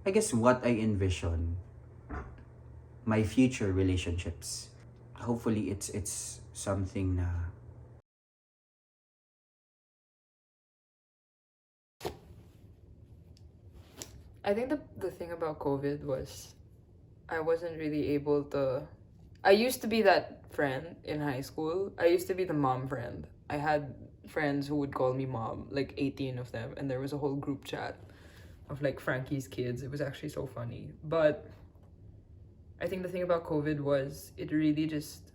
I guess what I envision my future relationships. Hopefully it's something na I think the thing about COVID was I wasn't really able to. I used to be that friend in high school. I used to be the mom friend. I had friends who would call me mom, like 18 of them, and there was a whole group chat of like Frankie's kids. It was actually so funny. But I think the thing about COVID was it really just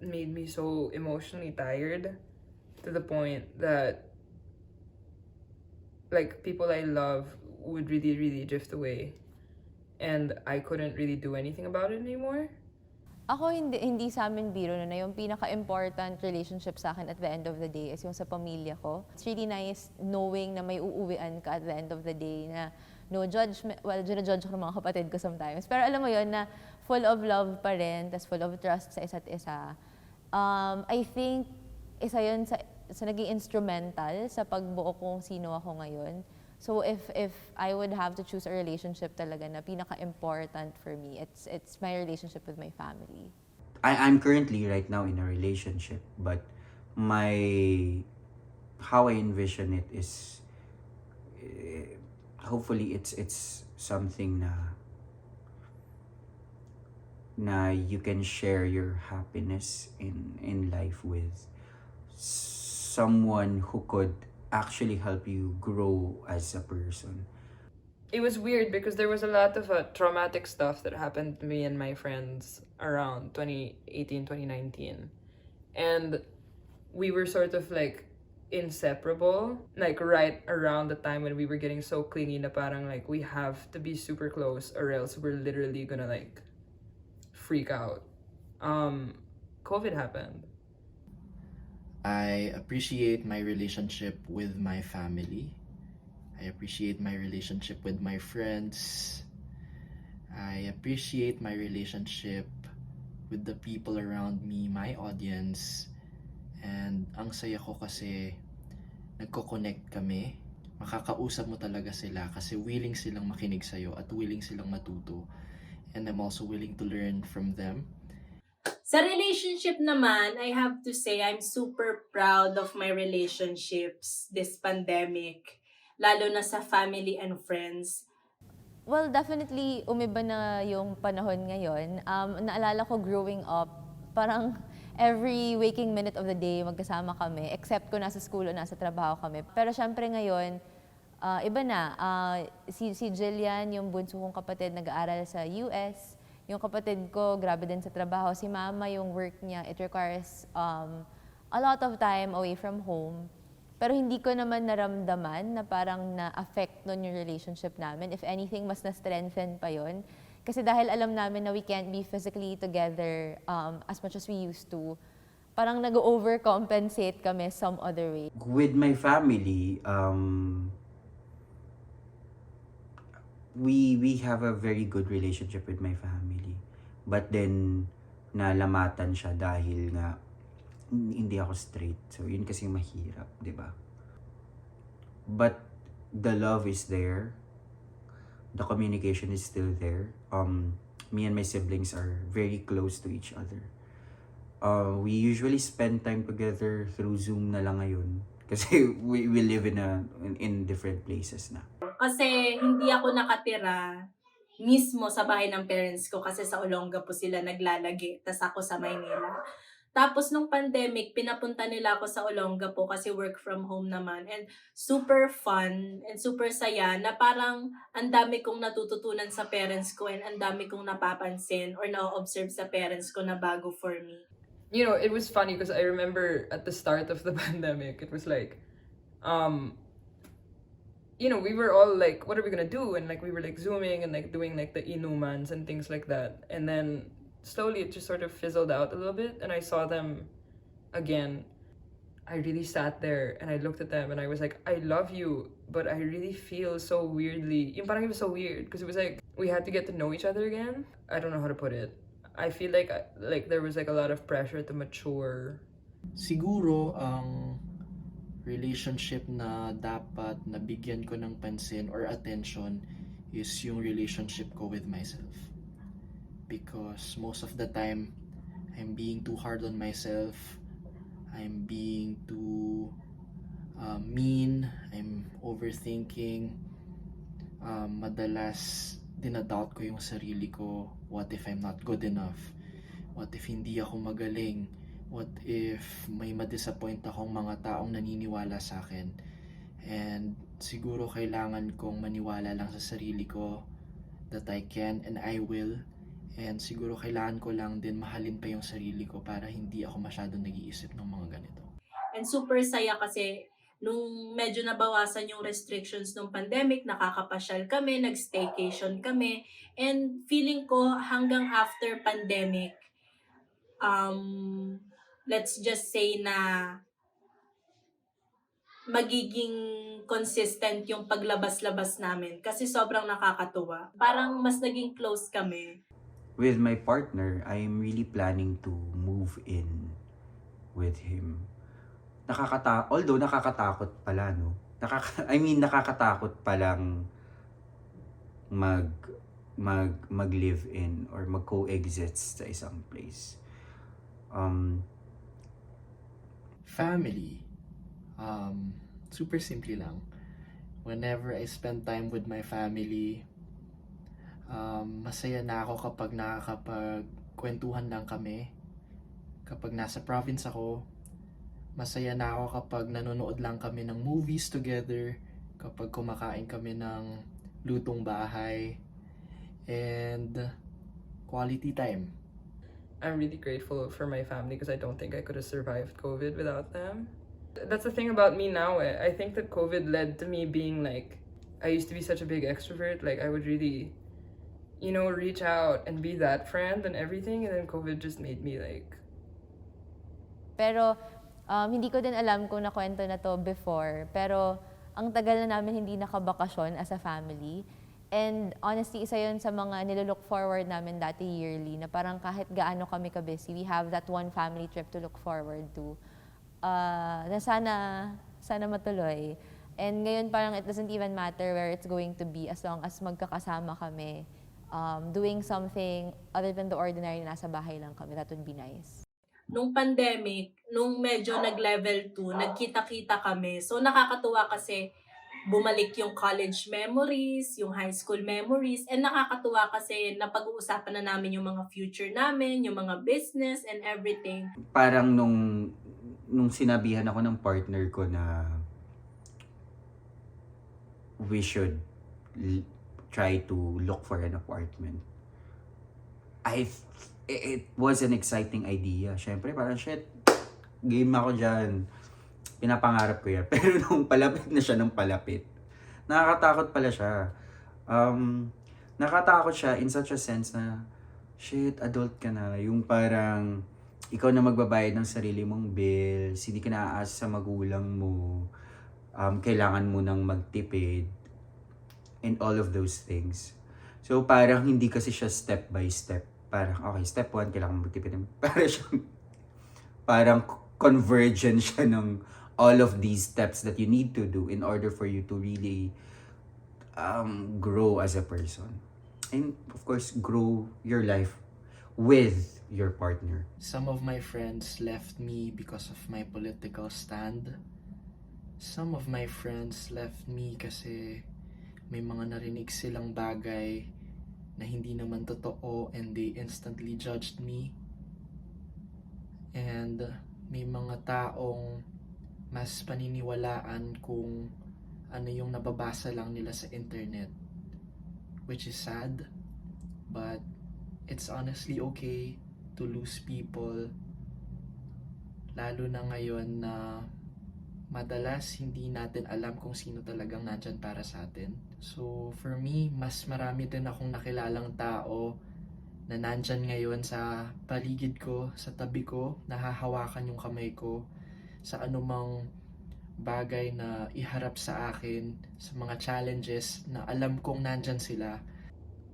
made me so emotionally tired to the point that like people I love would really, really drift away. And I couldn't really do anything about it anymore. Ako hindi sa amin biro na yung pinaka-important relationship sa akin at the end of the day is yung sa pamilya ko. It's really nice knowing na may uuwian ka at the end of the day na no judgment, well, judge ko ng mga kapatid ko sometimes. Pero alam mo yon na full of love pa rin, tas full of trust sa isa't isa. I think isa yun sa naging instrumental sa pagbuo kung sino ako ngayon. So if I would have to choose a relationship talaga na pinaka-important for me, it's my relationship with my family. I'm currently right now in a relationship, but how I envision it is hopefully it's something na you can share your happiness in life with someone who could actually help you grow as a person. It was weird because there was a lot of traumatic stuff that happened to me and my friends around 2018, 2019. And we were sort of like inseparable, like right around the time when we were getting so clingy na parang like we have to be super close or else we're literally gonna like freak out. COVID happened. I appreciate my relationship with my family. I appreciate my relationship with my friends. I appreciate my relationship with the people around me, my audience. And ang saya ko kasi nagko-connect kami. Makakausap mo talaga sila kasi willing silang makinig sa'yo at willing silang matuto. And I'm also willing to learn from them. Sa relationship naman, I have to say I'm super proud of my relationships this pandemic, lalo na sa family and friends. Well, definitely umiba na yung panahon ngayon. Naalala ko growing up, parang every waking minute of the day magkasama kami, except kung nasa school o nasa trabaho kami. Pero syempre ngayon, iba na. Si Jillian, yung bunso kong kapatid, nag-aaral sa US. Yung kapatid ko, grabe din sa trabaho. Si mama, yung work niya, it requires a lot of time away from home. Pero hindi ko naman naramdaman na parang na-affect nun yung relationship namin. If anything, mas na-strengthen pa yun. Kasi dahil alam namin na we can't be physically together as much as we used to, parang nag-overcompensate kami some other way. With my family, we have a very good relationship with my family. But then, nalamatan siya dahil nga hindi ako straight. So, yun kasi mahirap, di ba? But, the love is there. The communication is still there. Me and my siblings are very close to each other. We usually spend time together through Zoom na lang ngayon. Kasi we live in different places na. Kasi hindi ako nakatira mismo sa bahay ng parents ko kasi sa Olonga po sila naglalagi, tas ako sa Maynila. Tapos nung pandemic, pinapunta nila ako sa Olonga po kasi work from home naman. And super fun and super saya na parang ang dami kong natututunan sa parents ko and ang dami kong napapansin or na-observe sa parents ko na bago for me. You know, it was funny because I remember at the start of the pandemic, it was like, you know, we were all like, what are we gonna do? And like, we were like Zooming and like doing like the inumans and things like that. And then slowly it just sort of fizzled out a little bit. And I saw them again. I really sat there and I looked at them and I was like, I love you, but I really feel so weirdly. Yung parang it was so weird because it was like, we had to get to know each other again. I don't know how to put it. I feel like there was like a lot of pressure to mature. Siguro ang relationship na dapat nabigyan ko ng pansin or attention is yung relationship ko with myself. Because most of the time, I'm being too hard on myself. I'm being too mean. I'm overthinking. Madalas dinadoubt ko yung sarili ko. What if I'm not good enough? What if hindi ako magaling? What if may ma-disappoint akong mga taong naniniwala sa akin? And siguro kailangan kong maniwala lang sa sarili ko that I can and I will. And siguro kailangan ko lang din mahalin pa yung sarili ko para hindi ako masyadong nag-iisip ng mga ganito. And super saya kasi nung medyo nabawasan yung restrictions ng pandemic, nakakapasyal kami, nag-staycation kami, and feeling ko hanggang after pandemic, let's just say na magiging consistent yung paglabas-labas namin kasi sobrang nakakatuwa. Parang mas naging close kami. With my partner, I'm really planning to move in with him. Although nakakatakot pala, no? Nakakatakot palang mag-live in or mag-coexist sa isang place. Family. Super simple lang. Whenever I spend time with my family, masaya na ako kapag nakakapagkwentuhan lang kami. Kapag nasa province ako, masaya na ako kapag nanonood lang kami ng movies together, kapag kumakain kami ng lutong bahay, and quality time. I'm really grateful for my family because I don't think I could have survived COVID without them. That's the thing about me now. I think that COVID led to me being like, I used to be such a big extrovert. Like I would really, reach out and be that friend and everything. And then COVID just made me like. Pero hindi ko din alam kung nakwento na to before. Pero ang tagal na namin hindi nakabakasyon as a family. And honestly, isa yun sa mga nilolook forward namin dati yearly na parang kahit gaano kami ka-busy, we have that one family trip to look forward to. Na sana matuloy. And ngayon parang it doesn't even matter where it's going to be as long as magkakasama kami. Doing something other than the ordinary na nasa bahay lang kami. That would be nice. Nung pandemic, nung medyo nag-level 2, nagkita-kita kami. So nakakatuwa kasi bumalik yung college memories, yung high school memories, and nakakatuwa kasi napag-uusapan na namin yung mga future namin, yung mga business and everything. Parang nung sinabihan ako ng partner ko na we should try to look for an apartment, it was an exciting idea. Syempre, parang shit, game ako dyan. Pinapangarap ko yan. Pero nung palapit na siya ng palapit, nakakatakot pala siya. Nakakatakot siya in such a sense na, shit, adult ka na. Yung parang, ikaw na magbabayad ng sarili mong bills, hindi ka naaasa sa magulang mo, kailangan mo nang magtipid, and all of those things. So, parang hindi kasi siya step by step. Parang, okay, step 1, kailangan mo magtipid. Parang convergence siya ng all of these steps that you need to do in order for you to really grow as a person. And, of course, grow your life with your partner. Some of my friends left me because of my political stand. Some of my friends left me kasi may mga narinig silang bagay na hindi naman totoo and they instantly judged me. And may mga taong mas paniniwalaan kung ano yung nababasa lang nila sa internet, which is sad, but it's honestly okay to lose people, lalo na ngayon na madalas hindi natin alam kung sino talagang nandyan para sa atin. So for me, mas marami din akong nakilalang tao na nandyan ngayon sa paligid ko, sa tabi ko, nahahawakan yung kamay ko sa anumang bagay na iharap sa akin, sa mga challenges na alam kong nandyan sila.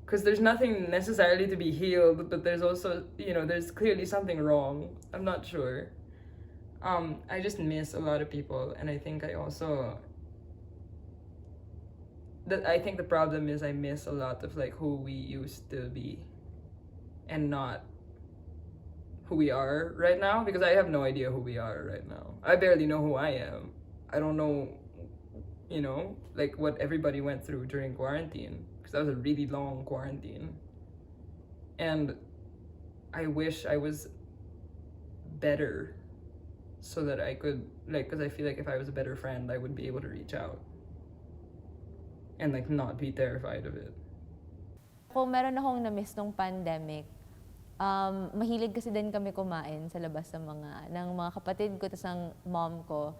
Because there's nothing necessarily to be healed, but there's also, there's clearly something wrong. I'm not sure. I just miss a lot of people, and I think I also I think the problem is I miss a lot of like who we used to be and not who we are right now, because I have no idea who we are right now. I barely know who I am. I don't know, you know, like what everybody went through during quarantine, because that was a really long quarantine. And I wish I was better so that I could, like, because I feel like if I was a better friend, I would be able to reach out and like not be terrified of it. Kung meron akong na-miss nung pandemic, mahilig kasi din kami kumain sa labas ng mga kapatid ko, tas ng mom ko.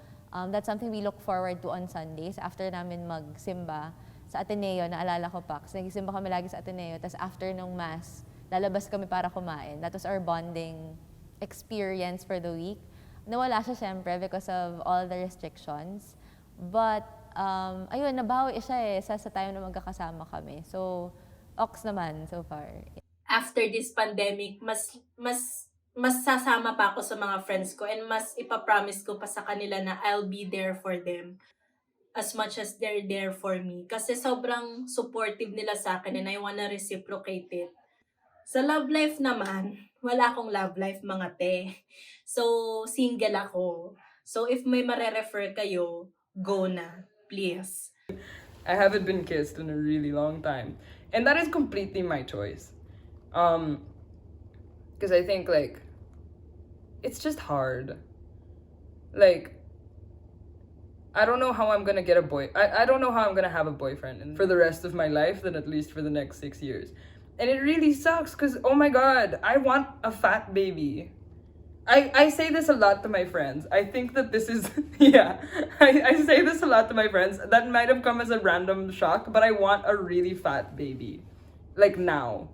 That's something we look forward to on Sundays after namin magsimba sa Ateneo. Naalala ko pa, kasi nagsimba kami lagi sa Ateneo, tas after ng mass, lalabas kami para kumain. That was our bonding experience for the week. Nawala siya syempre because of all the restrictions. But, ayun, nabawi siya sa time na magkakasama kami. So, ox naman so far. After this pandemic, mas sasama pa ako sa mga friends ko and mas ipapromise ko pa sa kanila na I'll be there for them as much as they're there for me. Kasi sobrang supportive nila sa akin and I wanna reciprocate it. Sa love life naman, wala akong love life mga te. So, single ako. So, if may mare-refer kayo, go na. Please. I haven't been kissed in a really long time. And that is completely my choice. Because I think, like, it's just hard. Like, I don't know how I'm gonna get I don't know how I'm gonna have a boyfriend for the rest of my life, then at least for the next 6 years. And it really sucks because, oh my god, I want a fat baby. I say this a lot to my friends. I think that this is, yeah, I say this a lot to my friends. That might have come as a random shock, but I want a really fat baby. Like now.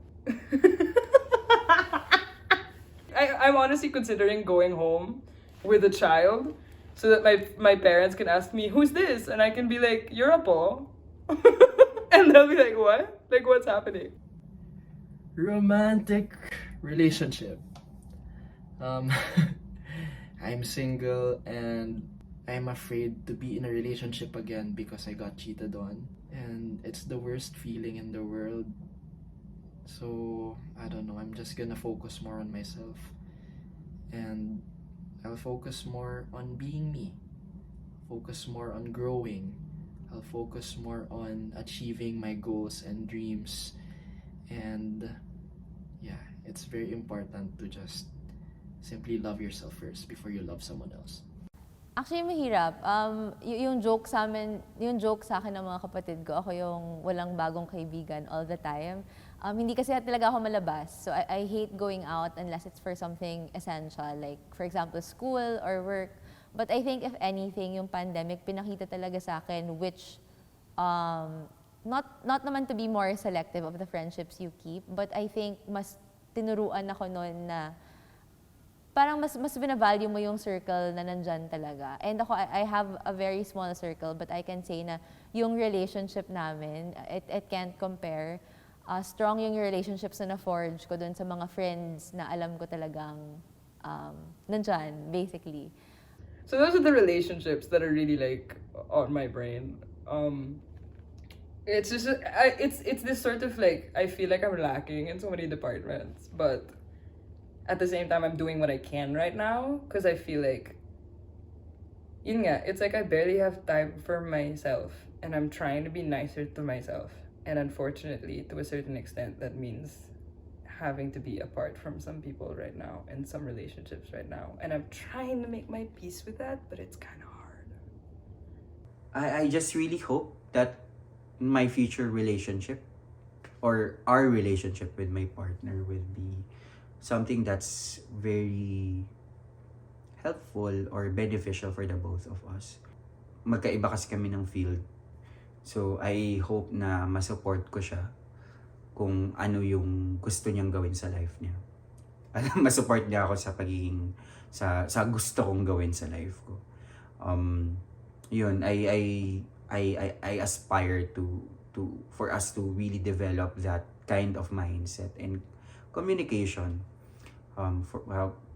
I'm honestly considering going home with a child so that my parents can ask me, who's this? And I can be like, you're a po. And they'll be like, what? Like, what's happening? Romantic relationship. I'm single and I'm afraid to be in a relationship again because I got cheated on. And it's the worst feeling in the world. So, I don't know, I'm just gonna focus more on myself. And I'll focus more on being me. Focus more on growing. I'll focus more on achieving my goals and dreams. And yeah, it's very important to just simply love yourself first before you love someone else. Actually, mahirap. Yung joke sa akin ng mga kapatid ko, ako yung walang bagong kaibigan all the time. Hindi kasi talaga ako malabas. So I hate going out unless it's for something essential, like for example, school or work. But I think if anything, yung pandemic, pinakita talaga sa akin which, not naman to be more selective of the friendships you keep, but I think mas tinuruan ako noon na parang mas binavalue mo yung circle na nandyan talaga. And ako, I have a very small circle, but I can say na yung relationship namin, it can't compare. Strong yung relationships na na-forge ko dun sa mga friends na alam ko talagang nandyan, basically. So those are the relationships that are really like on my brain. It's just, it's this sort of like, I feel like I'm lacking in so many departments, but at the same time, I'm doing what I can right now because I feel like, yun nga, it's like I barely have time for myself and I'm trying to be nicer to myself. And unfortunately, to a certain extent, that means having to be apart from some people right now and some relationships right now. And I'm trying to make my peace with that, but it's kind of hard. I just really hope that my future relationship or our relationship with my partner will be something that's very helpful or beneficial for the both of us. Magkaiba kasi kami ng field. So, I hope na masupport ko siya kung ano yung gusto niyang gawin sa life niya. Masupport niya ako sa pagiging, sa gusto kong gawin sa life ko. Yun, I aspire to for us to really develop that kind of mindset and communication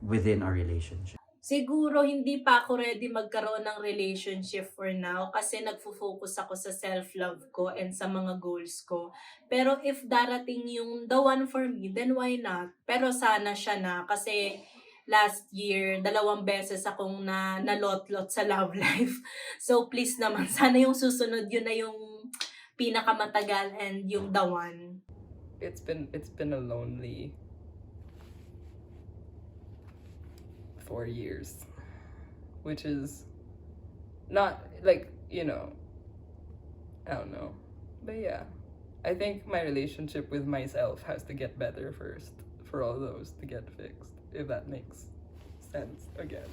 within our relationship. Siguro hindi pa ako ready magkaroon ng relationship for now kasi nagfo-focus ako sa self-love ko and sa mga goals ko. Pero if darating yung the one for me, then why not? Pero sana siya na kasi last year, 2 beses akong nalotlot sa love life. So please naman, sana yung susunod yun na yung pinakamatagal and yung the one. It's been a lonely 4 years, which is not like, I don't know, but yeah, I think my relationship with myself has to get better first for all those to get fixed, if that makes sense again.